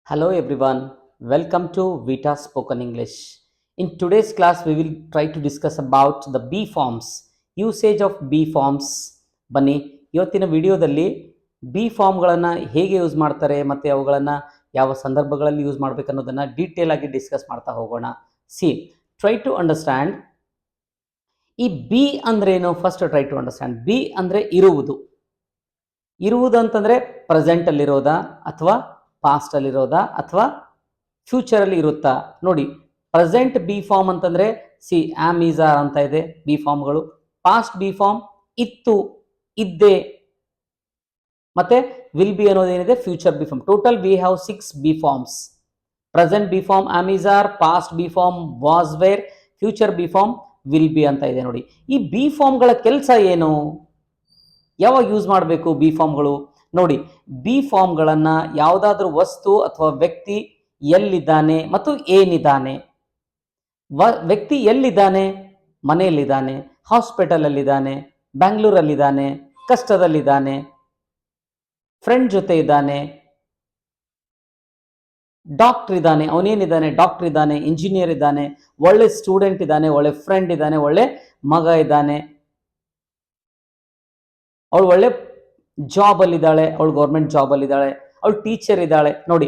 Hello everyone, welcome to Vita Spoken English. In today's class, we will try to discuss about the B forms, usage of B forms. ಬನ್ನಿ ಇವತ್ತಿನ ವಿಡಿಯೋದಲ್ಲಿ B ಫಾರ್ಮ್ಗಳನ್ನು ಹೇಗೆ use ಮಾಡ್ತಾರೆ ಮತ್ತು ಅವುಗಳನ್ನು ಯಾವ ಸಂದರ್ಭಗಳಲ್ಲಿ ಯೂಸ್ ಮಾಡಬೇಕು ಅನ್ನೋದನ್ನು ಡೀಟೇಲ್ ಆಗಿ ಡಿಸ್ಕಸ್ ಮಾಡ್ತಾ ಹೋಗೋಣ. ಸಿ ಟ್ರೈ ಟು ಅಂಡರ್ಸ್ಟ್ಯಾಂಡ್ ಈ ಬಿ ಅಂದ್ರೆ ಏನು. First try to understand. Be ಅಂದರೆ ಇರುವುದು ಅಂತಂದರೆ ಪ್ರೆಸೆಂಟಲ್ಲಿರೋದಾ ಅಥವಾ ಪಾಸ್ಟಲ್ಲಿರೋದಾ ಅಥವಾ ಫ್ಯೂಚರಲ್ಲಿ ಇರುತ್ತಾ. ನೋಡಿ, ಪ್ರೆಸೆಂಟ್ ಬಿ ಫಾರ್ಮ್ ಅಂತಂದರೆ ಸಿ ಆಮ್ ಈಸ್ ಆರ್ ಅಂತ ಇದೆ ಬಿ ಫಾರ್ಮ್ಗಳು. ಪಾಸ್ಟ್ ಬಿ ಫಾರ್ಮ್ ಇತ್ತು, ಇದ್ದೆ, ಮತ್ತೆ ವಿಲ್ ಬಿ ಅನ್ನೋದೇನಿದೆ future be form. Total we have 6 be forms. Present be form am is are, past be form was were, future be form will be ಅಂತ ಇದೆ. ನೋಡಿ, ಈ ಬಿ ಫಾರ್ಮ್ಗಳ ಕೆಲಸ ಏನು, ಯಾವಾಗ ಯೂಸ್ ಮಾಡಬೇಕು ಬಿ ಫಾರ್ಮ್ಗಳು. ನೋಡಿ, ಬಿ ಫಾರ್ಮ್ಗಳನ್ನು ಯಾವುದಾದ್ರೂ ವಸ್ತು ಅಥವಾ ವ್ಯಕ್ತಿ ಎಲ್ಲಿದ್ದಾನೆ ಮತ್ತು ಏನಿದ್ದಾನೆ. ವ್ಯಕ್ತಿ ಎಲ್ಲಿದ್ದಾನೆ, ಮನೆಯಲ್ಲಿದ್ದಾನೆ, ಹಾಸ್ಪಿಟಲಲ್ಲಿದ್ದಾನೆ, ಬ್ಯಾಂಗ್ಳೂರಲ್ಲಿದ್ದಾನೆ, ಕಷ್ಟದಲ್ಲಿದ್ದಾನೆ, ಫ್ರೆಂಡ್ ಜೊತೆ ಇದ್ದಾನೆ, ಡಾಕ್ಟರ್ ಇದ್ದಾನೆ, ಅವನೇನಿದ್ದಾನೆ ಡಾಕ್ಟರ್ ಇದ್ದಾನೆ, ಇಂಜಿನಿಯರ್ ಇದ್ದಾನೆ, ಒಳ್ಳೆ ಸ್ಟೂಡೆಂಟ್ ಇದ್ದಾನೆ, ಒಳ್ಳೆ ಫ್ರೆಂಡ್ ಇದ್ದಾನೆ, ಒಳ್ಳೆ ಮಗ ಇದ್ದಾನೆ, ಅವಳು ಒಳ್ಳೆ ಜಾಬ್ ಅಲ್ಲಿದ್ದಾಳೆ, ಅವಳು ಗೌರ್ಮೆಂಟ್ ಜಾಬ್ ಅಲ್ಲಿದ್ದಾಳೆ, ಅವಳು ಟೀಚರ್ ಇದ್ದಾಳೆ. ನೋಡಿ,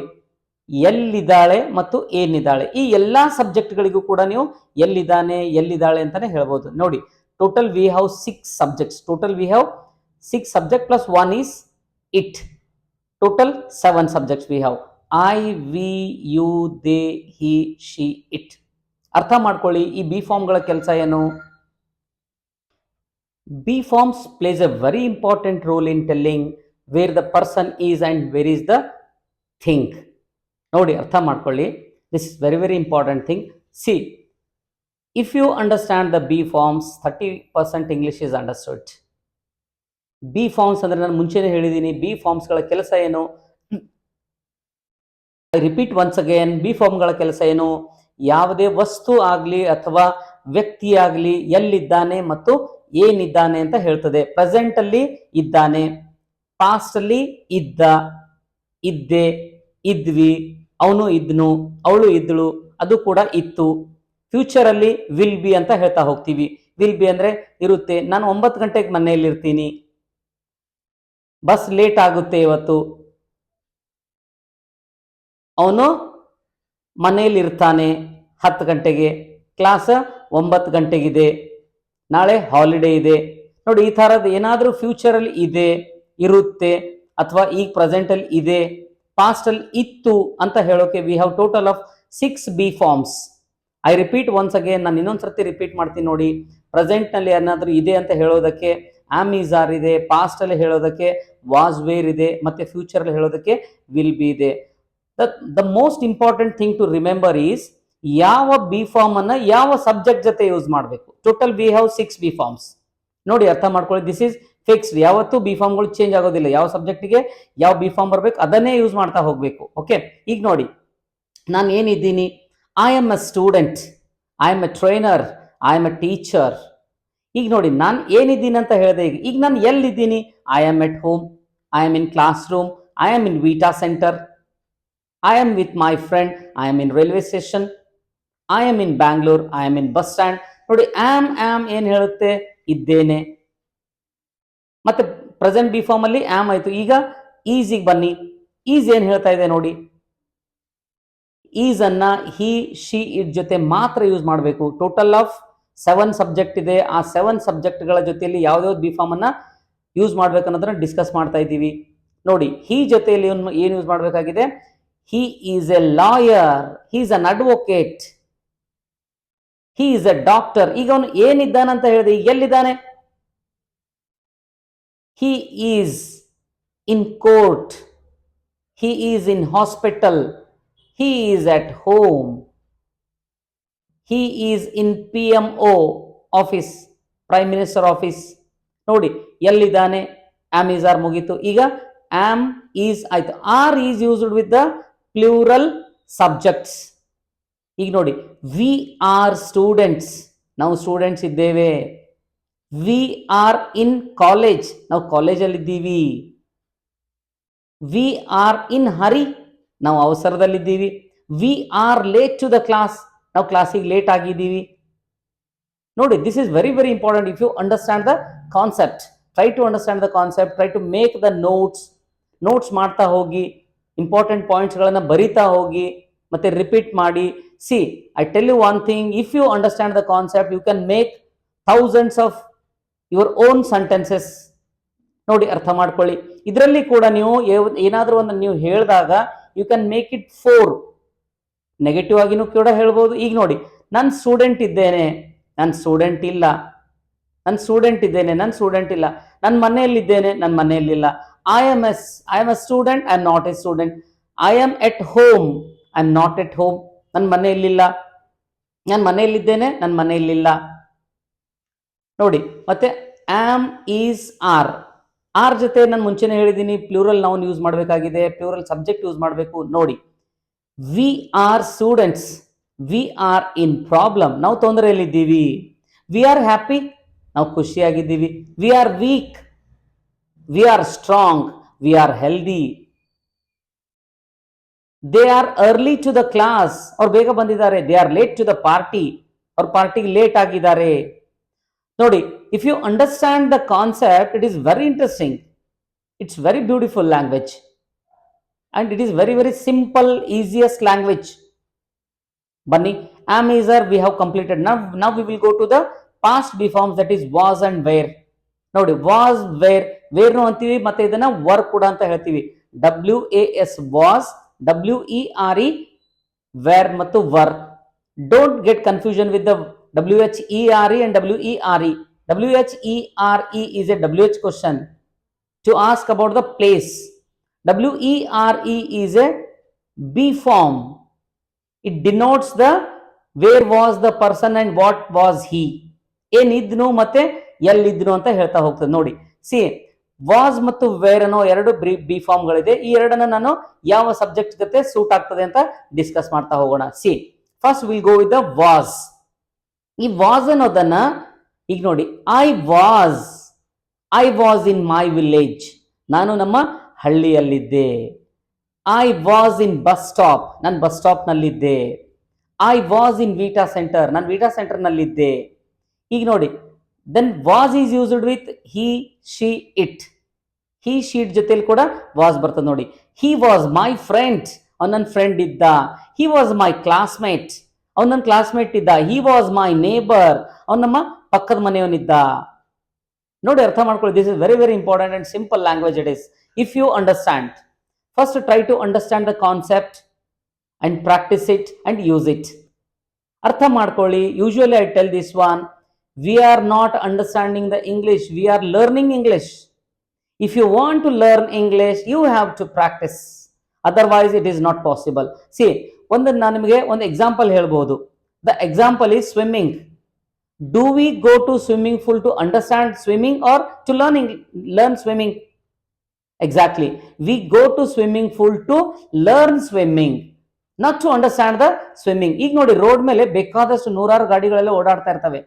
ಎಲ್ಲಿದ್ದಾಳೆ ಮತ್ತು ಏನಿದ್ದಾಳೆ, ಈ ಎಲ್ಲಾ ಸಬ್ಜೆಕ್ಟ್ಗಳಿಗೂ ಕೂಡ ನೀವು ಎಲ್ಲಿದ್ದಾಳೆ ಅಂತಾನೆ ಹೇಳ್ಬೋದು. ನೋಡಿ, total we have 6 subjects. Total we have 6 subject plus 1 is it. Total 7 subjects we have. I, we, you, they, he, she, it. ಅರ್ಥ ಮಾಡ್ಕೊಳ್ಳಿ ಈ ಬಿ ಫಾರ್ಮ್ಗಳ ಕೆಲಸ ಏನು. B forms plays a very important role in telling where the person is and where is the thing. ನೋಡಿ, ಅರ್ಥ ಮಾಡ್ಕೊಳ್ಳಿ. This is very important thing. See, if you understand the be forms 30% English is understood. Be forms ಅಂದ್ರೆ ನಾನು ಮುಂಚೆನೇ ಹೇಳಿದ್ದೀನಿ, be ಫಾರ್ಮ್ಸ್ಗಳ ಕೆಲಸ ಏನು. I repeat once again. Be ಫಾರ್ಮ್ಗಳ ಕೆಲಸ ಏನು, ಯಾವುದೇ ವಸ್ತು ಆಗಲಿ ಅಥವಾ ವ್ಯಕ್ತಿ ಆಗಲಿ ಎಲ್ಲಿದ್ದಾನೆ ಮತ್ತು ಏನಿದ್ದಾನೆ ಅಂತ ಹೇಳ್ತದೆ. ಪ್ರೆಸೆಂಟ್ ಅಲ್ಲಿ ಇದ್ದಾನೆ, ಪಾಸ್ಟ್ ಅಲ್ಲಿ ಇದ್ದ, ಇದ್ದೆ, ಇದ್ವಿ, ಅವನು ಇದ್ನು, ಅವಳು ಇದ್ಳು, ಅದು ಕೂಡ ಇತ್ತು. ಫ್ಯೂಚರ್ ಅಲ್ಲಿ ವಿಲ್ ಬಿ ಅಂತ ಹೇಳ್ತಾ ಹೋಗ್ತೀವಿ. ವಿಲ್ ಬಿ ಅಂದ್ರೆ ಇರುತ್ತೆ. ನಾನು 9 ಗಂಟೆಗೆ ಮನೆಯಲ್ಲಿ ಇರ್ತೀನಿ, ಬಸ್ ಲೇಟ್ ಆಗುತ್ತೆ ಇವತ್ತು, ಅವನು ಮನೆಯಲ್ಲಿ ಇರ್ತಾನೆ 10 ಗಂಟೆಗೆ, ಕ್ಲಾಸ್ 9 ಗಂಟೆಗಿದೆ, ನಾಳೆ ಹಾಲಿಡೇ ಇದೆ. ನೋಡಿ, ಈ ಥರದ್ದು ಏನಾದರೂ ಫ್ಯೂಚರಲ್ಲಿ ಇದೆ, ಇರುತ್ತೆ, ಅಥವಾ ಈಗ ಪ್ರೆಸೆಂಟಲ್ಲಿ ಇದೆ, ಪಾಸ್ಟಲ್ಲಿ ಇತ್ತು ಅಂತ ಹೇಳೋಕೆ we have total of 6 be forms. I repeat once again. ನಾನು ಇನ್ನೊಂದ್ಸರ್ತಿ ರಿಪೀಟ್ ಮಾಡ್ತೀನಿ ನೋಡಿ. ಪ್ರೆಸೆಂಟ್ನಲ್ಲಿ ಏನಾದರೂ ಇದೆ ಅಂತ ಹೇಳೋದಕ್ಕೆ ಆಮ್ ಈಸ್ ಆರ್ ಇದೆ, ಪಾಸ್ಟಲ್ಲಿ ಹೇಳೋದಕ್ಕೆ ವಾಸ್ ವೇರ್ ಇದೆ, ಮತ್ತು ಫ್ಯೂಚರಲ್ಲಿ ಹೇಳೋದಕ್ಕೆ ವಿಲ್ ಬಿ ಇದೆ. The most important thing to remember is ಯಾವ ಬಿ ಫಾರ್ಮ್ ಅನ್ನ ಯಾವ ಸಬ್ಜೆಕ್ಟ್ ಜೊತೆ ಯೂಸ್ ಮಾಡಬೇಕು. Total we have 6 be forms. ನೋಡಿ, ಅರ್ಥ ಮಾಡ್ಕೊಳ್ಳಿ. This is fixed. ಯಾವತ್ತೂ ಬಿ ಫಾರ್ಮ್ಗಳು ಚೇಂಜ್ ಆಗೋದಿಲ್ಲ. ಯಾವ ಸಬ್ಜೆಕ್ಟಿಗೆ ಯಾವ ಬಿ ಫಾರ್ಮ್ ಬರಬೇಕು ಅದನ್ನೇ ಯೂಸ್ ಮಾಡ್ತಾ ಹೋಗಬೇಕು. ಓಕೆ, ಈಗ ನೋಡಿ, ನಾನು ಏನಿದ್ದೀನಿ, I am a student, I am a trainer, I am a teacher. ಈಗ ನೋಡಿ, ನಾನು ಏನಿದ್ದೀನಿ ಅಂತ ಹೇಳಿದೆ. ಈಗ ನಾನು ಎಲ್ಲಿದ್ದೀನಿ, I am at home, I am in class room, I am in Vita centre, I am with my friend, I am in railway station, I am in Bangalore, I am in bus stand. ನೋಡಿ, am ಏನ್ ಹೇಳುತ್ತೆ, ಇದ್ದೇನೆ. ಮತ್ತೆ present be form ಅಲ್ಲಿ am ಆಯ್ತು. ಈಗ ಈಸಿಗೆ ಬನ್ನಿ. Is ಏನ್ ಹೇಳ್ತಾ ಇದೆ ನೋಡಿ, ಈಸ್ ಅನ್ನ ಹಿ, ಶಿ, ಇಟ್ ಜೊತೆ ಮಾತ್ರ ಯೂಸ್ ಮಾಡಬೇಕು. ಟೋಟಲ್ ಆಫ್ 7 ಸಬ್ಜೆಕ್ಟ್ ಇದೆ. ಆ 7 ಸಬ್ಜೆಕ್ಟ್ಗಳ ಜೊತೆಯಲ್ಲಿ ಯಾವ್ದಾವ್ದು ಬಿ ಫಾರ್ಮ್ ಅನ್ನ ಯೂಸ್ ಮಾಡ್ಬೇಕು ಅನ್ನೋದನ್ನ ಡಿಸ್ಕಸ್ ಮಾಡ್ತಾ ಇದ್ದೀವಿ. ನೋಡಿ, ಹಿ ಜೊತೆಯಲ್ಲಿ ಏನು ಯೂಸ್ ಮಾಡಬೇಕಾಗಿದೆ, he is a lawyer, he is an advocate, he is a doctor. ಈಗ ಅವನು ಏನಿದ್ದಾನೆ ಅಂತ ಹೇಳಿದೆ, ಈಗ ಎಲ್ಲಿದ್ದಾನೆ, he is in court, he is in hospital, he is at home, he is in PMO office, prime minister office. ನೋಡಿ, ಎಲ್ಲಿದ್ದಾನೆ, am is are ಮುಗೀತು. ಈಗ ಆಮ್ ಈಸ್ ಆಯ್ತು. Are is used with the plural subjects. ಈಗ ನೋಡಿ, we are students, ನಾವು students ಇದ್ದೇವೆ. We are in college, ನಾವು ಕಾಲೇಜಲ್ಲಿ ಇದ್ದೀವಿ. ವಿ ಆರ್ ಇನ್ ಹರಿ, ನಾವು ಅವಸರದಲ್ಲಿದ್ದೀವಿ. We are late to the class, ನಾವು ಕ್ಲಾಸಿಗೆ ಲೇಟ್ ಆಗಿದ್ದೀವಿ. ನೋಡಿ, this is very very important. If you understand the concept, try to understand the concept, try to make the notes ಮಾಡ್ತಾ ಹೋಗಿ, important ಪಾಯಿಂಟ್ಸ್ಗಳನ್ನು ಬರಿತಾ ಹೋಗಿ, ಮತ್ತೆ ರಿಪೀಟ್ ಮಾಡಿ. See, I tell you one thing, if you understand the concept, you can make thousands of your own sentences. ನೋಡಿ, ಅರ್ಥ ಮಾಡ್ಕೊಳ್ಳಿ. ಇದರಲ್ಲಿ ಕೂಡ ನೀವು ಏನಾದರೂ ಒಂದು ನೀವು ಹೇಳಿದಾಗ you can make it 4. Negative ಆಗಿನೂ ಕೂಡ ಹೇಳ್ಬೋದು. ಈಗ ನೋಡಿ, ನಾನು ಸ್ಟೂಡೆಂಟ್ ಇದ್ದೇನೆ, ನಾನು ಸ್ಟೂಡೆಂಟ್ ಇಲ್ಲ. ನಾನು ಸ್ಟೂಡೆಂಟ್ ಇದ್ದೇನೆ, ನಾನು ಸ್ಟೂಡೆಂಟ್ ಇಲ್ಲ. ನನ್ನ ಮನೆಯಲ್ಲಿದ್ದೇನೆ, ನನ್ನ ಮನೆಯಲ್ಲಿಲ್ಲ. I am a student, I am not a student. I am at home, I am not at home. ನನ್ನ ಮನೆಯಲ್ಲಿಲ್ಲ, ನಾನು ಮನೆಯಲ್ಲಿದ್ದೇನೆ, ನನ್ನ ಮನೆಯಲ್ಲಿಲ್ಲ. ನೋಡಿ, ಮತ್ತೆ ಆಮ್, ಈಸ್, ಆರ್. ಆರ್ ಜೊತೆ ನಾನು ಮುಂಚೆನೆ ಹೇಳಿದ್ದೀನಿ ಪ್ಲೂರಲ್ ನೌನ್ ಯೂಸ್ ಮಾಡಬೇಕಾಗಿದೆ, ಪ್ಲೂರಲ್ ಸಬ್ಜೆಕ್ಟ್ ಯೂಸ್ ಮಾಡಬೇಕು. ನೋಡಿ, we are students, we are in problem, ನಾವು ತೊಂದರೆಯಲ್ಲಿದ್ದೀವಿ. ವಿ ಆರ್ ಹ್ಯಾಪಿ, ನಾವು ಖುಷಿಯಾಗಿದ್ದೀವಿ. We are weak, we are strong, we are healthy. They are early to the class, ಅವ್ರು ಬೇಗ ಬಂದಿದ್ದಾರೆ. They are late to the party, ಅವ್ರ ಪಾರ್ಟಿಗೆ late ಆಗಿದ್ದಾರೆ. ನೋಡಿ, if you understand the concept, it is very interesting. It's very beautiful language, and it is very very simple, easiest language. Bunny, am, is, are we have completed. Now we will go to the past B forms, that is was and were. ನೋಡಿ, was, were ನು ಅಂತೀವಿ, ಮತ್ತೆ ಇದನ್ನ were ಕೂಡ ಅಂತ ಹೇಳ್ತೀವಿ. WAS was, WERE were ಮತ್ತು were. Don't get confusion with the WHERE and WERE. WHERE is a WH question to ask about the place. WERE is a B form. It denotes the where was the person and what was he. ಏನಿದ್ನು ಮತ್ತೆ ಎಲ್ಲಿದ್ನು ಅಂತ ಹೇಳ್ತಾ ಹೋಗ್ತದೆ. ನೋಡಿ, C, was ಮತ್ತು wear ಅನ್ನೋ ಎರಡು B ಫಾರ್ಮ್ಗಳಿದೆ. ಈ ಎರಡನ್ನ ನಾನು ಯಾವ ಸಬ್ಜೆಕ್ಟ್ ಜೊತೆ ಸೂಟ್ ಆಗ್ತದೆ ಅಂತ ಡಿಸ್ಕಸ್ ಮಾಡ್ತಾ ಹೋಗೋಣ. See, first will go with the was. ಈ ವಾಸ್ ಅನ್ನೋದನ್ನ ಈಗ ನೋಡಿ, I was in my village, ನಾನು ನಮ್ಮ ಹಳ್ಳಿಯಲ್ಲಿದ್ದೆ. I was in bus stop, ನಾನು ಬಸ್ ಸ್ಟಾಪ್ ನಲ್ಲಿದ್ದೆ. I was in Vita centre, ನಾನು ವೀಟಾ ಸೆಂಟರ್ ನಲ್ಲಿದ್ದೆ. ಈಗ ನೋಡಿ, then was is used with he, she, it. He, she it ಜೊತೆಲಿ ಕೂಡ ವಾಸ್ ಬರ್ತದೆ. ನೋಡಿ, ಹಿ ವಾಸ್ ಮೈ ಫ್ರೆಂಡ್, ಅವ್ನು ನನ್ನ ಫ್ರೆಂಡ್ ಇದ್ದ. ಹಿ ವಾಸ್ ಮೈ ಕ್ಲಾಸ್ಮೇಟ್, ಅವ್ನು ನನ್ನ ಕ್ಲಾಸ್ಮೇಟ್ ಇದ್ದ. ಹಿ ವಾಸ್ ಮೈ ನೇಬರ್, ಅವ್ನು ನಮ್ಮ ಪಕ್ಕದ ಮನೆಯವನಿದ್ದ. ನೋಡಿ, ಅರ್ಥ ಮಾಡ್ಕೊಳ್ಳಿ. This is very very important and simple language it is. If you understand, first try to understand the concept and practise it and use it. ಅರ್ಥ ಮಾಡ್ಕೊಳ್ಳಿ. Usually I tell this one, we are not understanding the English, we are learning English. If you want to learn English, you have to practice, otherwise it is not possible. See, ನಾನು ನಿಮಗೆ ಒಂದು example ಹೇಳ್ಬೋದು. The example is swimming. Do we go to swimming pool to understand swimming or to learn swimming? Exactly, we go to swimming pool to learn swimming, not to understand the swimming. ಈಗ ನೋಡಿ, road ಮೇಲೆ ಬೇಕಾದಷ್ಟು ನೂರಾರು ಗಾಡಿಗಳೆಲ್ಲ ಓಡಾಡ್ತಾ ಇರ್ತವೆ.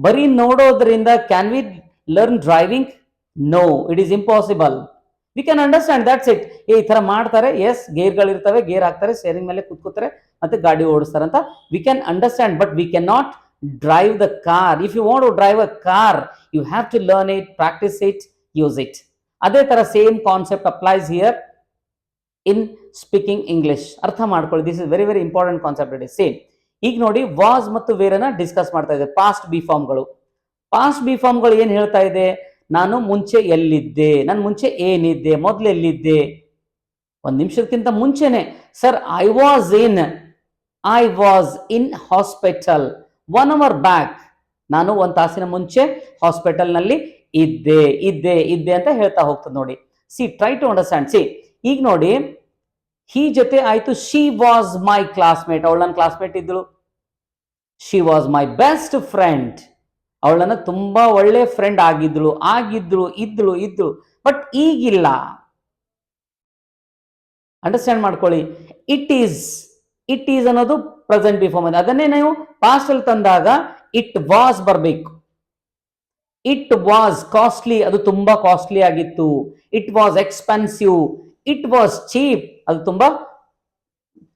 ಬರೀ ನೋಡೋದ್ರಿಂದ can we learn driving? No, it is impossible. We can understand, that's it. ಈ ತರ ಮಾಡ್ತಾರೆ, ಎಸ್, ಗೇರ್ಗಳಿರ್ತವೆ, ಗೇರ್ ಹಾಕ್ತಾರೆ, ಸ್ಟೇರಿಂಗ್ ಮೇಲೆ ಕೂತ್ಕೋತಾರೆ, ಮತ್ತೆ ಗಾಡಿ ಓಡಿಸ್ತಾರೆ ಅಂತ we can understand. But we can not drive the car. If you want to drive a car, you have to learn it, practise it, use it. ಅದೇ ತರ same concept applies here in speaking English. ಅರ್ಥ ಮಾಡ್ಕೊಳ್ಳಿ. This is very very important concept. It is same. ಈಗ ನೋಡಿ, was ಮತ್ತು ವೇರನ್ನ discuss ಮಾಡ್ತಾ ಇದೆ. Past B ಫಾರ್ಮ್ಗಳು. ಪಾಸ್ಟ್ ಬಿ ಫಾರ್ಮ್ಗಳು ಏನ್ ಹೇಳ್ತಾ ಇದೆ? ನಾನು ಮುಂಚೆ ಎಲ್ಲಿದ್ದೆ, ನಾನು ಮುಂಚೆ ಏನಿದ್ದೆ, ಮೊದಲು ಎಲ್ಲಿದ್ದೆ. ಒಂದ್ ನಿಮಿಷಕ್ಕಿಂತ ಮುಂಚೆನೆ, sir, I was in hospital 1 hour back. ನಾನು ಒಂದ್ ತಾಸಿನ ಮುಂಚೆ ಹಾಸ್ಪಿಟಲ್ ನಲ್ಲಿ ಇದ್ದೆ ಅಂತ ಹೇಳ್ತಾ ಹೋಗ್ತದೆ. ನೋಡಿ, see, try to understand. See, ಈಗ ನೋಡಿ, ಹಿ ಜೊತೆ ಆಯ್ತು, ಶಿ ವಾಸ್ ಮೈ ಕ್ಲಾಸ್ಮೇಟ್, ಅವಳು ನನ್ನ ಕ್ಲಾಸ್ಮೇಟ್ ಇದ್ಳು. She was my best friend, ಅವಳನ್ನ ತುಂಬಾ ಒಳ್ಳೆ ಫ್ರೆಂಡ್ ಇದ್ಳು. ಬಟ್ ಈಗಿಲ್ಲ. ಅಂಡರ್ಸ್ಟ್ಯಾಂಡ್ ಮಾಡ್ಕೊಳ್ಳಿ. ಇಟ್ ಈಸ್ ಅನ್ನೋದು ಪ್ರೆಸೆಂಟ್ ಬಿ ಫಾರ್ಮ್. ಅದನ್ನೇ ನೀವು ಪಾಸ್ಟ್ ಅಲ್ಲಿ ತಂದಾಗ ಇಟ್ ವಾಸ್ ಬರಬೇಕು. ಇಟ್ ವಾಸ್ ಕಾಸ್ಟ್ಲಿ, ಅದು ತುಂಬಾ ಕಾಸ್ಟ್ಲಿ ಆಗಿತ್ತು. It was expensive. It was cheap, ಅದು ತುಂಬಾ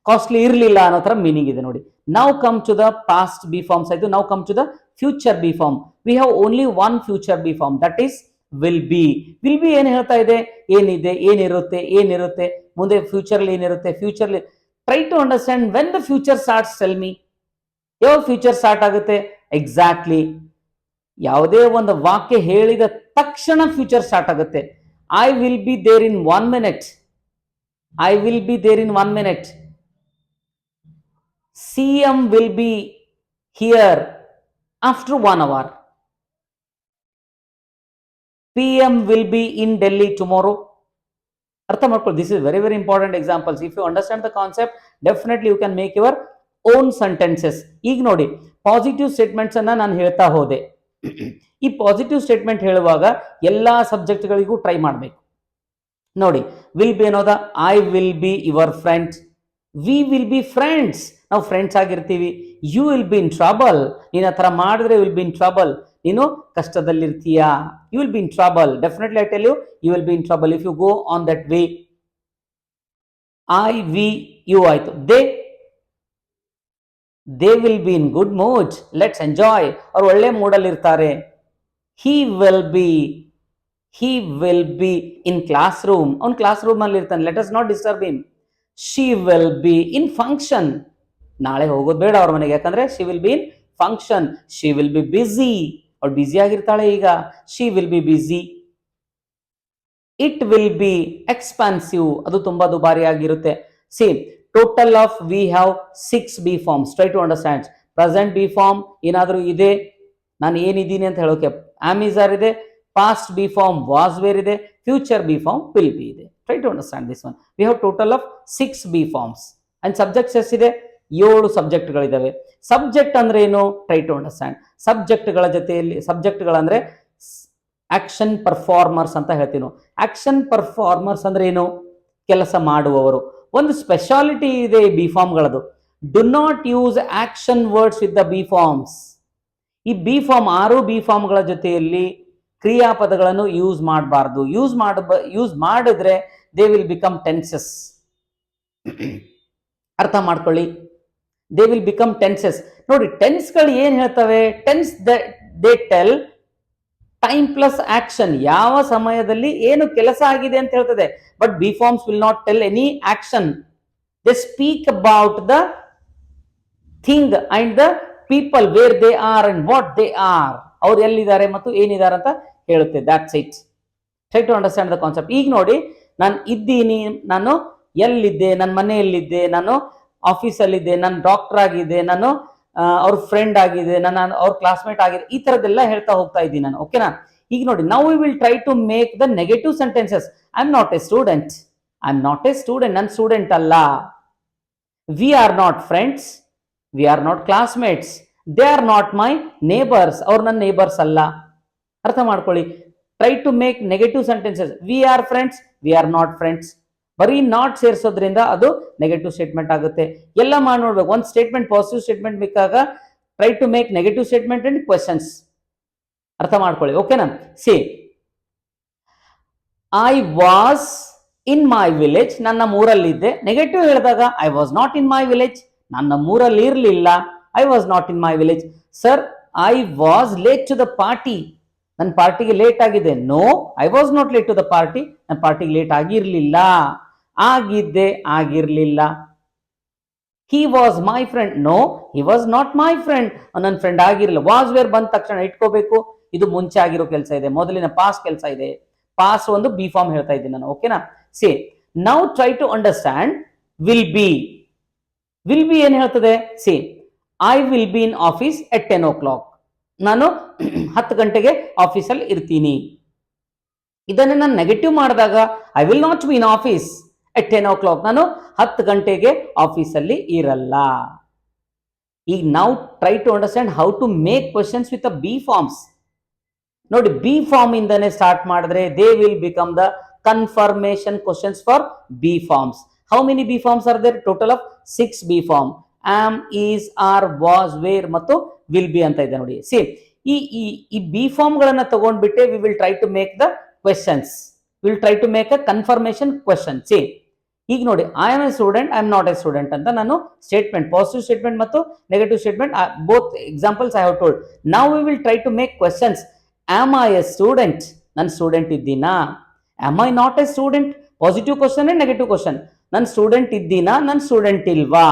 ಕಾಸ್ಟ್ಲಿ ಇರಲಿಲ್ಲ ಅನ್ನೋ ತರ ಮೀನಿಂಗ್ ಇದೆ ನೋಡಿ. ನಾವು come to the past be forms ಆಯ್ತು. ನಾವು come to the future be form. We have only one future be form, that is will be. Will be ಏನ್ ಹೇಳ್ತಾ ಇದೆ, ಏನಿದೆ, ಏನಿರುತ್ತೆ ಮುಂದೆ, ಫ್ಯೂಚರ್ ಏನಿರುತ್ತೆ, future. Try to understand when the future starts. Tell me, ಯಾವ ಫ್ಯೂಚರ್ ಸ್ಟಾರ್ಟ್ ಆಗುತ್ತೆ? Exactly ಯಾವುದೇ ಒಂದು ವಾಕ್ಯ ಹೇಳಿದ ತಕ್ಷಣ ಫ್ಯೂಚರ್ ಸ್ಟಾರ್ಟ್ ಆಗುತ್ತೆ. I will be there in 1 minute. I will be there in 1 minute. CM will be here after 1 hour. PM will be in Delhi tomorrow. ಅರ್ಥ ಮಾಡ್ಕೊಳ್ಳಿ. This is very very important examples. If you understand the concept, definitely you can make your own sentences. ಈಗ ನೋಡಿ, positive statements ಅನ್ನ ನಾನು ಹೇಳ್ತಾ ಹೋದೆ. ಈ positive statement ಹೇಳುವಾಗ ಎಲ್ಲಾ ಸಬ್ಜೆಕ್ಟ್ಗಳಿಗೂ ಟ್ರೈ ಮಾಡಬೇಕು. ನೋಡಿ, ವಿಲ್ ಬಿ ಅನ್ನೋದ I will be your friend, we will be friends, ನಾವು ಫ್ರೆಂಡ್ಸ್ ಆಗಿರ್ತೀವಿ. You will be in trouble, ನೀನು ಆ ಥರ ಮಾಡಿದ್ರೆ ವಿಲ್ ಬಿ ಇನ್ ಟ್ರಬಲ್, ನೀನು ಕಷ್ಟದಲ್ಲಿರ್ತೀಯಾ. You will be in trouble, definitely I tell you, you will be in trouble if you go on that way. I we you ಆಯ್ತು. They will be in good mood, let's enjoy, ಅವ್ರು ಒಳ್ಳೆ ಮೂಡಲ್ಲಿ ಇರ್ತಾರೆ. ಹಿ will be in class room, ಅವ್ನು class room ಅಲ್ಲಿ ಇರ್ತಾನೆ, let us not disturb him. She will be in function, ನಾಳೆ ಹೋಗೋದು ಬೇಡ ಅವ್ರ ಮನೆಗೆ, ಯಾಕಂದ್ರೆ she will be in function. She will be busy, ಅವಳು ಬ್ಯುಸಿ ಆಗಿರ್ತಾಳೆ ಈಗ. She will be busy. It will be expensive, ಅದು ತುಂಬಾ ದುಬಾರಿ ಆಗಿರುತ್ತೆ. See, total of we have 6 be forms. Try to understand. Present be form ಏನಾದರೂ ಇದೆ, ನಾನು ಏನಿದ್ದೀನಿ ಅಂತ ಹೇಳೋಕೆ ಆಮ್ ಈಸ್ ಆರ್ ಇದೆ. Past be form was were ಇದೆ. Future be form will be ಇದೆ. Try to understand this one. We have total of 6 be forms. And subjects ಎಷ್ಟಿದೆ? 7 ಸಬ್ಜೆಕ್ಟ್ಗಳಿದ್ದಾವೆ. ಸಬ್ಜೆಕ್ಟ್ ಅಂದ್ರೆ ಏನು? Try to understand. ಸಬ್ಜೆಕ್ಟ್ಗಳ ಜೊತೆಯಲ್ಲಿ, ಸಬ್ಜೆಕ್ಟ್ಗಳಂದ್ರೆ ಆಕ್ಷನ್ ಪರ್ಫಾರ್ಮರ್ಸ್ ಅಂತ ಹೇಳ್ತೀವಿ ನಾವು. ಆಕ್ಷನ್ ಪರ್ಫಾರ್ಮರ್ಸ್ ಅಂದ್ರೆ ಏನು? ಕೆಲಸ ಮಾಡುವವರು. ಒಂದು ಸ್ಪೆಷಾಲಿಟಿ ಇದೆ ಈ ಬಿ ಫಾರ್ಮ್ಗಳದು. Do not use action words with the be forms. ಈ ಬಿ ಫಾರ್ಮ್ 6 ಬಿ ಫಾರ್ಮ್ಗಳ ಜೊತೆಯಲ್ಲಿ ಕ್ರಿಯಾಪದಗಳನ್ನು ಯೂಸ್ ಮಾಡಬಾರ್ದು. ಯೂಸ್ ಮಾಡಿದ್ರೆ ದೇ ವಿಲ್ ಬಿಕಮ್ ಟೆನ್ಸಸ್. ಅರ್ಥ ಮಾಡ್ಕೊಳ್ಳಿ, ದೇ ವಿಲ್ ಬಿಕಮ್ ಟೆನ್ಸಸ್. ನೋಡಿ, ಟೆನ್ಸ್ಗಳು ಏನ್ ಹೇಳ್ತವೆ? Tense they tell time plus action, ಯಾವ ಸಮಯದಲ್ಲಿ ಏನು ಕೆಲಸ ಆಗಿದೆ ಅಂತ ಹೇಳ್ತದೆ. But be forms will not tell any action. They speak about the thing and the people, where they are and what they are, ಅವ್ರು ಎಲ್ಲಿದ್ದಾರೆ ಮತ್ತು ಏನಿದ್ದಾರೆ ಅಂತ ಹೇಳುತ್ತೆ. That's it. Try to understand the concept. ಈಗ ನೋಡಿ, ನಾನು ಇದ್ದೀನಿ, ನಾನು ಎಲ್ಲಿದ್ದೆ, ನನ್ನ ಮನೆಯಲ್ಲಿದ್ದೆ, ನಾನು ಆಫೀಸಲ್ಲಿದ್ದೆ, ನಾನು ಡಾಕ್ಟರ್ ಆಗಿದೆ, ನಾನು ಅವ್ರ ಫ್ರೆಂಡ್ ಆಗಿದೆ, ನಾನು ಅವ್ರ ಕ್ಲಾಸ್ಮೇಟ್ ಆಗಿದೆ, ಈ ತರದೆಲ್ಲ ಹೇಳ್ತಾ ಹೋಗ್ತಾ ಇದ್ದೀನಿ ನಾನು. ಓಕೆನಾ? ಈಗ ನೋಡಿ, now we will try to make the negative sentences. I am not a student. ನನ್ನ ಸ್ಟೂಡೆಂಟ್ ಅಲ್ಲ. We are not friends. We are not classmates. They are not my neighbours. ಅವ್ರು ನನ್ನ ನೇಬರ್ಸ್ ಅಲ್ಲ. ಅರ್ಥ ಮಾಡ್ಕೊಳ್ಳಿ. Try to make negative sentences. We are friends, we are not friends. ಬರೀ not ಸೇರಿಸೋದ್ರಿಂದ ಅದು ನೆಗೆಟಿವ್ ಸ್ಟೇಟ್ಮೆಂಟ್ ಆಗುತ್ತೆ. ಎಲ್ಲ ಮಾಡಿ ನೋಡ್ಬೇಕು. ಒಂದು ಸ್ಟೇಟ್ಮೆಂಟ್ ಪಾಸಿಟಿವ್ ಸ್ಟೇಟ್ಮೆಂಟ್ ಬೇಕಾಗ try to make negative statement and questions. ಅರ್ಥ ಮಾಡ್ಕೊಳ್ಳಿ. ಓಕೆನಾ? See, I was in my village, ನನ್ನ ಮೂರಲ್ಲಿದ್ದೆ. ನೆಗೆಟಿವ್ ಹೇಳಿದಾಗ I was not in my village, ನನ್ನ ಮೂರಲ್ಲಿ ಇರಲಿಲ್ಲ. I was not in my village. Sir, I was late to the party, ನನ್ನ ಪಾರ್ಟಿಗೆ ಲೇಟ್ ಆಗಿದೆ. No, I was not late to the party, ನನ್ನ ಪಾರ್ಟಿಗೆ ಲೇಟ್ ಆಗಿರ್ಲಿಲ್ಲ. ಆಗಿದ್ದೆ, ಆಗಿರ್ಲಿಲ್ಲ. He was my friend. No, he was not my friend, ನನ್ನ friend ಆಗಿರಲಿಲ್ಲ. ವಾಸ್ ವೇರ್ ಬಂದ ತಕ್ಷಣ ಇಟ್ಕೋಬೇಕು, ಇದು ಮುಂಚೆ ಆಗಿರೋ ಕೆಲಸ ಇದೆ, ಮೊದಲಿನ ಪಾಸ್ಟ್ ಕೆಲಸ ಇದೆ. ಪಾಸ್ಟ್ ಒಂದು ಬಿ ಫಾರ್ಮ್ ಹೇಳ್ತಾ ಇದ್ದೀನಿ ನಾನು. ಓಕೆನಾ? See, now try to understand will be. Will be ಏನ್ ಹೇಳ್ತದೆ? See, I will be in office at 10 o'clock. ನಾನು 10 ಗಂಟೆಗೆ ಆಫೀಸಲ್ಲಿ ಇರ್ತೀನಿ. ಇದನ್ನು ನಾನು ನೆಗೆಟಿವ್ ಮಾಡಿದಾಗ I will not be in office at 10 o'clock. ನಾನು 10 ಗಂಟೆಗೆ ಆಫೀಸಲ್ಲಿ ಇರಲ್ಲ. ಈಗ ನಾವು try to understand how to make questions with be forms. ನೋಡಿ, ಬಿ ಫಾರ್ಮ್ ಇಂದನೇ ಸ್ಟಾರ್ಟ್ ಮಾಡಿದ್ರೆ they will become the confirmation questions for be forms. How many be forms are there? Total of 6 be form. Am, is, are, was, were ಮತ್ತು will be ಅಂತ ಇದೆ ನೋಡಿ. See, ಈ be form ಗಳನ್ನ ತಗೊಂಡ್ಬಿಟ್ಟೆ we will try to make the questions. Will try to make a confirmation question. See, ಈಗ ನೋಡಿ I am a student, I am not a student ಅಂತ ನಾನು ಸ್ಟೇಟ್ಮೆಂಟ್, ಪಾಸಿಟಿವ್ ಸ್ಟೇಟ್ಮೆಂಟ್ ಮತ್ತು negative statement both examples I have told. Now we will try to make questions. Am I a student, ನಾನು student ಇದ್ದೀನಾ? Am I not a student, positive question negative question. ನಾನು student ಇದ್ದೀನಾ, ನಾನು student ಇಲ್ವಾ?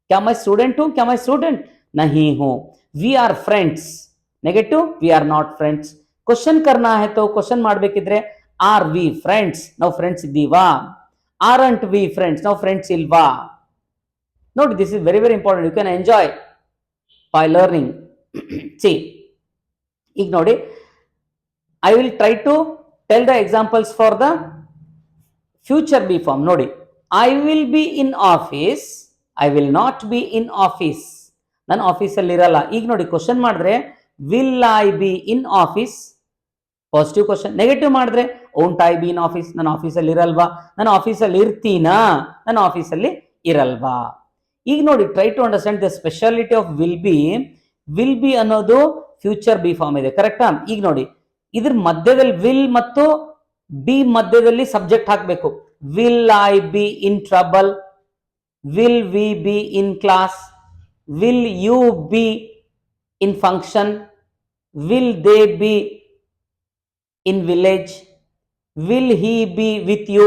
क्या मैं student हूं, क्या मैं स्टूडेंट नहीं हूं? We are friends, negative we are not friends. Question करना है तो क्वेश्चन ಮಾಡಬೇಕಿದ್ರೆ ಆರ್ ವಿ ಫ್ರೆಂಡ್ಸ್, ನಾವು ಫ್ರೆಂಡ್ಸ್ ಇದ್ದೀವಾ? ಆರಂಟ್ ವಿ ಫ್ರೆಂಡ್ಸ್, ನಾವು ಫ್ರೆಂಡ್ಸ್ ಇಲ್ವಾ? ನೋಡಿ, this is very very important. You can enjoy by learning. See, ಈಗ ನೋಡಿ, I will try to tell the examples for the future be form. ನೋಡಿ, I will be in office, I will not be in office. ನಾನು ಆಫೀಸಲ್ಲಿ ಇರಲ್ಲ. ಈಗ ನೋಡಿ, question ಮಾಡಿದ್ರೆ will I be in office, positive question. Negative ಮಾಡಿದ್ರೆ won't I be in office, ನಾನು ಆಫೀಸಲ್ಲಿ ಇರಲ್ವಾ? ನಾನು ಆಫೀಸಲ್ಲಿ ಇರ್ತೀನಾ? ನಾನು ಆಫೀಸಲ್ಲಿ ಇರಲ್ವಾ? ಈಗ ನೋಡಿ, try to understand the speciality of will be. Will be ಅನ್ನೋದು ಫ್ಯೂಚರ್ ಬಿ ಫಾರ್ಮ್ ಇದೆ, ಕರೆಕ್ಟಾ? ಈಗ ನೋಡಿ, ಇದ್ರ ಮಧ್ಯದಲ್ಲಿ ವಿಲ್ ಮತ್ತು ಬಿ ಮಧ್ಯದಲ್ಲಿ ಸಬ್ಜೆಕ್ಟ್ ಹಾಕಬೇಕು. Will I be in trouble, will we be in class, will you be in function, will they be in village, will he be with you,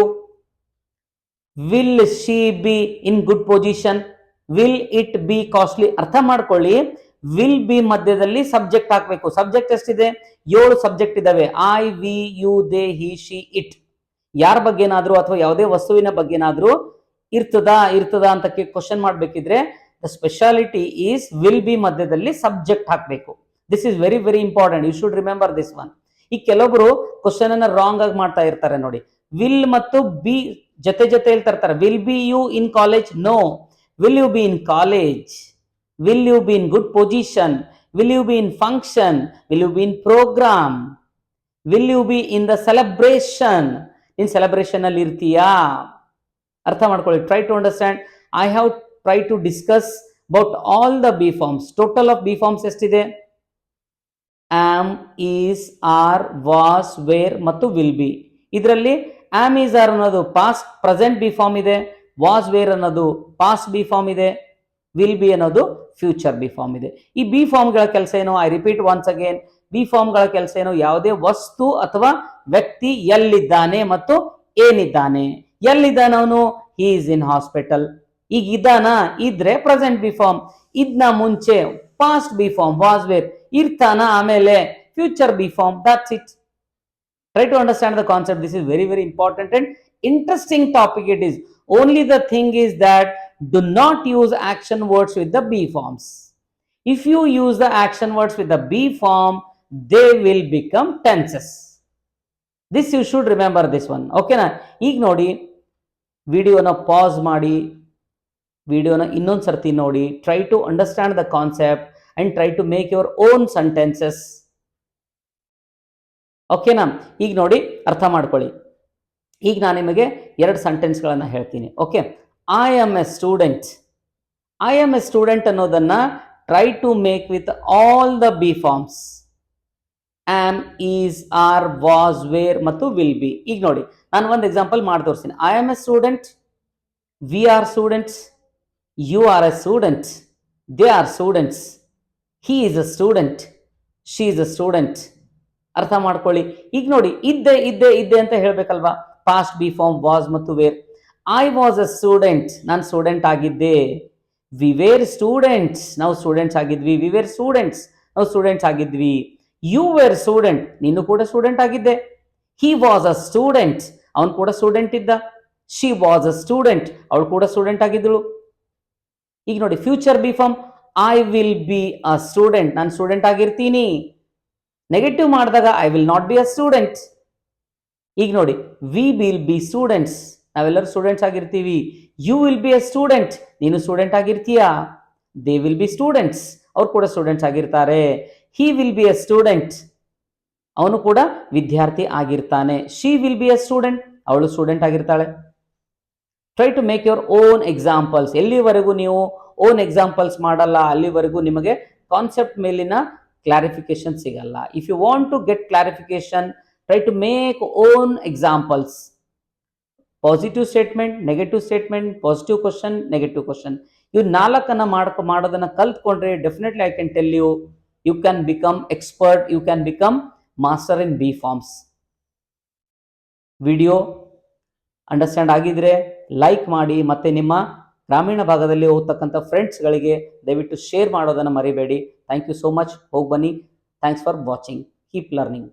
will she be in good position, will it be costly. ಅರ್ಥ ಮಾಡ್ಕೊಳ್ಳಿ, will be ಮಧ್ಯದಲ್ಲಿ subject ಹಾಕಬೇಕು. Subject ಎಷ್ಟಿದೆ? 7 subject ಇದಾವೆ. I, we, you, they, he, she, it. ಯಾರ ಬಗ್ಗೆನಾದ್ರೂ ಅಥವಾ ಯಾವುದೇ ವಸ್ತುವಿನ ಬಗ್ಗೆನಾದ್ರೂ ಇರ್ತದಾ ಅಂತ ಕ್ವಶನ್ ಮಾಡ್ಬೇಕಿದ್ರೆ the speciality is will be ಮಧ್ಯದಲ್ಲಿ ಸಬ್ಜೆಕ್ಟ್ ಹಾಕಬೇಕು. This is very very important. You should remember this one. ಈ ಕೆಲವೊಬ್ರು ಕ್ವಶನ್ ಅನ್ನ ರಾಂಗ್ ಆಗಿ ಮಾಡ್ತಾ ಇರ್ತಾರೆ ನೋಡಿ. ವಿಲ್ ಮತ್ತು ಬಿ ಜೊತೆ ಜೊತೆ ಹೇಳ್ತಾ ಇರ್ತಾರೆ. Will be you in college? No, will you be in college, will you be in good position, will you be in function, will you be in programme, will you be in the celebration. In celebration ಅಲ್ಲಿ ಇರ್ತೀಯಾ? ಅರ್ಥ ಮಾಡ್ಕೊಳ್ಳಿ. Try to understand. I have try to discuss about all the be forms. Total of be forms ಎಷ್ಟಿದೆ? Am, is, are, was, were ಮತ್ತು will be. ಇದರಲ್ಲಿ am, is, are ಅನ್ನೋದು past present be form ಇದೆ. Was, were ಅನ್ನೋದು past be form ಇದೆ. Will be ಅನ್ನೋದು future be form ಇದೆ. ಈ ಬಿ ಫಾರ್ಮ್ಗಳ ಕೆಲಸ ಏನು? I repeat once again. Be ಫಾರ್ಮ್ಗಳ ಕೆಲಸ ಏನು? ಯಾವುದೇ ವಸ್ತು ಅಥವಾ ವ್ಯಕ್ತಿ ಎಲ್ಲಿದ್ದಾನೆ ಮತ್ತು ಏನಿದ್ದಾನೆ. ಎಲ್ಲಿದ್ದಾನ ಅವನು? He is in hospital. ಈಗ ಇದ್ದಾನ? ಇದ್ರೆ ಪ್ರೆಸೆಂಟ್ ಬಿ ಫಾರ್ಮ್. ಇದ್ನ ಮುಂಚೆ past be form was, were. ಇರ್ತಾನ ಆಮೇಲೆ future be form. That's it. Try to understand the concept. This is very very important and interesting topic it is. Only the thing is that do not use action words with the be forms. If you use the action words with the be form, they will become tenses. This you should remember this one. Okay na? ಈಗ ನೋಡಿ, ವಿಡಿಯೋನ pass ಮಾಡಿ ವಿಡಿಯೋನ ಇನ್ನೊಂದು ಸರ್ತಿ ನೋಡಿ. Try to understand the concept and try to make your own sentences. ಓಕೆನಾ? ಈಗ ನೋಡಿ, ಅರ್ಥ ಮಾಡ್ಕೊಳ್ಳಿ. ಈಗ ನಾನು ನಿಮಗೆ 2 ಸೆಂಟೆನ್ಸ್ಗಳನ್ನು ಹೇಳ್ತೀನಿ. Okay, I am a student. I am a student ಅನ್ನೋದನ್ನ try to make with all the be forms. Am, is, are, was, were ಮತ್ತು ವಿಲ್ ಬಿ. ಈಗ ನೋಡಿ, ನಾನು ಒಂದು ಎಕ್ಸಾಂಪಲ್ ಮಾಡಿ ತೋರಿಸ್ತೀನಿ. I am a student, we are students, you are a student, they are students, he is a student, she is a student. ಅರ್ಥ ಮಾಡ್ಕೊಳ್ಳಿ. ಈಗ ನೋಡಿ, ಇದ್ದೆ ಇದ್ದೆ ಇದ್ದೆ ಅಂತ ಹೇಳ್ಬೇಕಲ್ವಾ? ಪಾಸ್ಟ್ ಬಿ ಫಾರ್ಮ್ ವಾಸ್ ಮತ್ತು were. I was a student, ನಾನು ಸ್ಟೂಡೆಂಟ್ ಆಗಿದ್ದೆ. ವಿ ವೇರ್ ಸ್ಟೂಡೆಂಟ್ಸ್, ನಾವು ಸ್ಟೂಡೆಂಟ್ಸ್ ಆಗಿದ್ವಿ. ವಿ ವೇರ್ ಸ್ಟೂಡೆಂಟ್ಸ್, ನಾವು ಸ್ಟೂಡೆಂಟ್ಸ್ ಆಗಿದ್ವಿ. ಯು ವೇರ್ ಸ್ಟೂಡೆಂಟ್, ನೀನು ಕೂಡ ಸ್ಟೂಡೆಂಟ್ ಆಗಿದ್ದೆ. ಹಿ ವಾಸ್ ಅ ಸ್ಟೂಡೆಂಟ್, ಅವನು ಕೂಡ ಸ್ಟೂಡೆಂಟ್ ಇದ್ದ. ಶಿ ವಾಸ್ ಅ ಸ್ಟೂಡೆಂಟ್, ಅವಳು ಕೂಡ ಸ್ಟೂಡೆಂಟ್ ಆಗಿದ್ದಳು. ಈಗ ನೋಡಿ, future be form I will be a student, ನಾನು ಸ್ಟೂಡೆಂಟ್ ಆಗಿರ್ತೀನಿ. ನೆಗೆಟಿವ್ ಮಾಡಿದಾಗ I will not be a student. ಈಗ ನೋಡಿ, ವಿ ವಿಲ್ ಬಿ ಸ್ಟೂಡೆಂಟ್ಸ್, ನಾವೆಲ್ಲರೂ ಸ್ಟೂಡೆಂಟ್ಸ್ ಆಗಿರ್ತೀವಿ. You will be a student, ನೀನು ಸ್ಟೂಡೆಂಟ್ ಆಗಿರ್ತೀಯಾ. ದೇ ವಿಲ್ ಬಿ ಸ್ಟೂಡೆಂಟ್ಸ್, ಅವ್ರು ಕೂಡ ಸ್ಟೂಡೆಂಟ್ಸ್ ಆಗಿರ್ತಾರೆ. He will be a student, ಅವನು ಕೂಡ ವಿದ್ಯಾರ್ಥಿ ಆಗಿರ್ತಾನೆ. She will be a student, ಅವಳು ಸ್ಟೂಡೆಂಟ್ ಆಗಿರ್ತಾಳೆ. Try to make your own examples. ಎಲ್ಲಿವರೆಗೂ ನೀವು ಓನ್ ಎಕ್ಸಾಂಪಲ್ಸ್ ಮಾಡಲ್ಲ, ಅಲ್ಲಿವರೆಗೂ ನಿಮಗೆ ಕಾನ್ಸೆಪ್ಟ್ ಮೇಲಿನ ಕ್ಲಾರಿಫಿಕೇಶನ್ ಸಿಗಲ್ಲ. If you want to get clarification, try to make own examples. Positive statement, negative statement, positive question, negative question, ಇವು 4 ಮಾಡೋದನ್ನ ಕಲ್ತ್ಕೊಂಡ್ರೆ definitely I can tell you, you can become expert, you can become master in be forms. Video understand ಆಗಿದ್ರೆ like ಮಾಡಿ, ಮತ್ತೆ ನಿಮ್ಮ ಗ್ರಾಮೀಣ ಭಾಗದಲ್ಲಿ ಓದ್ತಕ್ಕಂಥ ಫ್ರೆಂಡ್ಸ್ಗಳಿಗೆ ದಯವಿಟ್ಟು ಶೇರ್ ಮಾಡೋದನ್ನು ಮರಿಬೇಡಿ. Thank you so much. ಹೋಗಿ ಬನ್ನಿ. Thanks for watching. Keep learning.